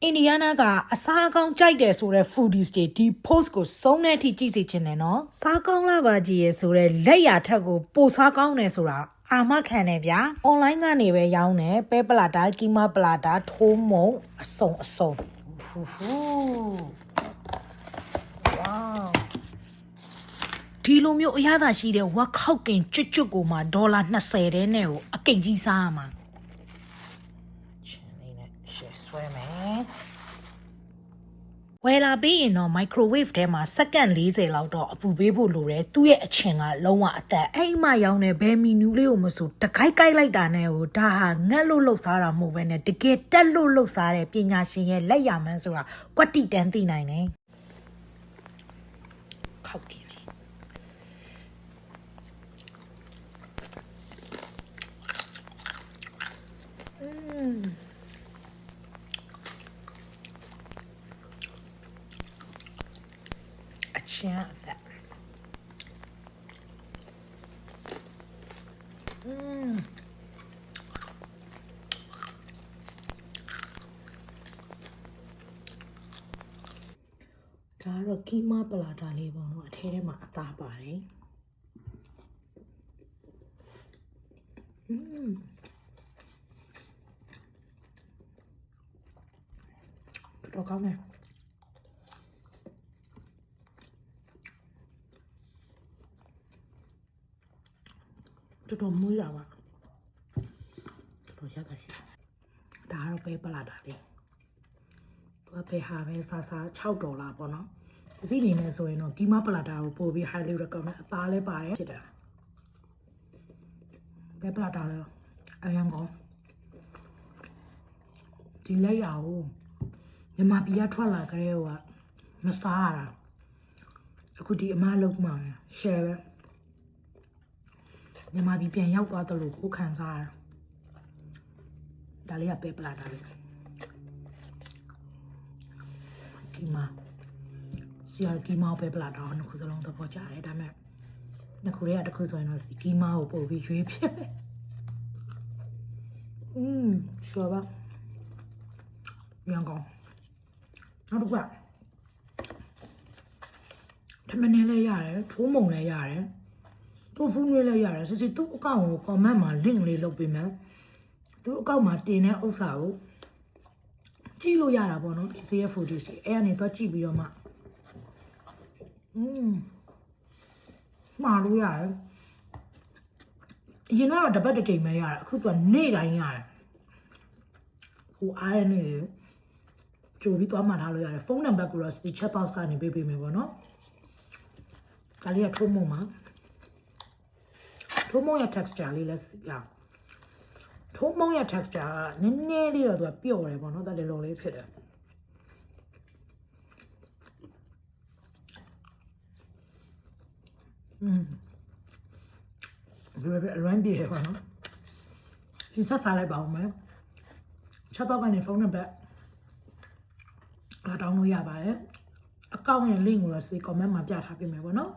အင်ဒီယားနားကအစားကောင်းကြိုက်တယ်ဆိုတဲ့ foodies တွေဒီ post ကိုစုံတဲ့အထိကြည့်စီချင်တယ်နော်စားကောင်းလာပါကြီးရဲ့ဆိုတဲ့လက်ရထက်ကိုပိုစားကောင်းတယ်ဆိုတာအာမခံတယ်ဗျာ online ကနေပဲရောင်းတယ်ပဲပလာတာကီမာပလာတာထိုးမုံအစုံဟူဟူဝေါဒီလိုမျိုးအရသာရှိတဲ့ဝက်ခောက်ကင်ကျွတ်ကိုမှ$20တဲ့နဲ့ကိုအကိတ်ကြီးစားရမှာချင်းလေးနဲ့ရှယ်ဆွဲမယ်ဝယ်လာပြီးရင်တော့ microwave ထဲမှာစက္ကန့်40လောက်တော့အပူပေးဖို့လိုတယ်သူ့ရဲ့အချင်ကလုံးဝအသက်အဲ့မှရောင်းတဲ့ဘယ်မီနူးလေးကိုမဆိုတခိုက်လိုက်တာနဲ့ကိုဒါဟာငတ်လို့လှုပ်စားတာမဟုတ်ဘဲနဲ့တကယ်တက်လို့လှုပ်စားတဲ့ပညာရှင်ရဲ့လက်ရမှန်းဆိုတာကွက်တိတန်းသိနိုင်တယ်ခောက်ကင်အချင်အသက်ဒါတော့ကီမာပလာတာလေးပေါ့နော်အထဲထဲမှာအသားပါတယ်တော်ကောင်းတယ်တော်မွေးတာပါတော်ရတာရှိဒါတော့ပဲပလာတာလေးသူကပဲဟာပဲစား$6ပေါ့နော်စီနေနေဆိုရင်တော့ကီမာပလာတာကိုပို့ပြီး highly recommend အသားလည်းပါတယ်ဖြစ်တာပဲပလာတာလည်းအရင်ကောဒီလိုက်ရအောင်မြန်မာပြည်ကထွက်လာကြတဲ့ဟိုကမစားရတာအခုဒီအမလုံးမှာ share ပဲမြန်မာပြည်ပြန်ရောက်သွားတယ်လို့ကိုခံစားရဒါလေးကပဲပလာတာလေဒီမှာစီယာကီမာပဲပလာတာနှစ်ခုစလုံးတော့ပေါ်ကြတယ်ဒါပေမဲ့နှစ်ခုလေးကတစ်ခုဆိုရင်တော့ကီမာကိုပို့ပြီးရွေးဖြစ်ဆိုပါရန်ကုန်နောက်တစ်ခုကထမင်းလေးရတယ်ထိုးမုံလေးရတယ်တိုဖူးလေးလည်းရတယ်စစ်သူ့အကောင့်ကို comment မှာ link လေးလုပ်ပေးမယ်သူ့အကောင့်မှာတင်တဲ့ဥစ္စာကိုကြည့်လို့ရတာပေါ့နော် CF Foodies အဲ့ကနေတော့ကြည့်ပြီးတော့မှမှားလို့ရတယ်အရင်ကတော့တပတ်တစ်ချိန်ပဲရတယ်အခုကနေ့တိုင်းရတယ်ဟိုအားရနေကြိုပြီးသွားမှထားလို့ရတယ်ဖုန်းနံပါတ်ကိုတော့ဒီ chat box ကနေပေးပေးမယ်ပေါ့နော်ဒါလေးကထိုးမုံမှာထိုးမုံရဲ့ texture လေးလည်းရထိုးမုံရဲ့ texture ကနည်းနည်းလေးတော့သူကပျော့တယ်ပေါ့နော်ဒါလည်းလော်လေးဖြစ်တယ်ဒီလိုပဲအရမ်းပြေးပါနော်ဒီဆက်စားလိုက်ပါဦးမယ်ချက်ပေါက်ကနေဖုန်းနံပါတ်လာတောင်းလို့ရပါတယ်အကောင့်ရဲ့ link ကိုတော့ comment မှာပြထားပေးမယ်ပေါ့နော်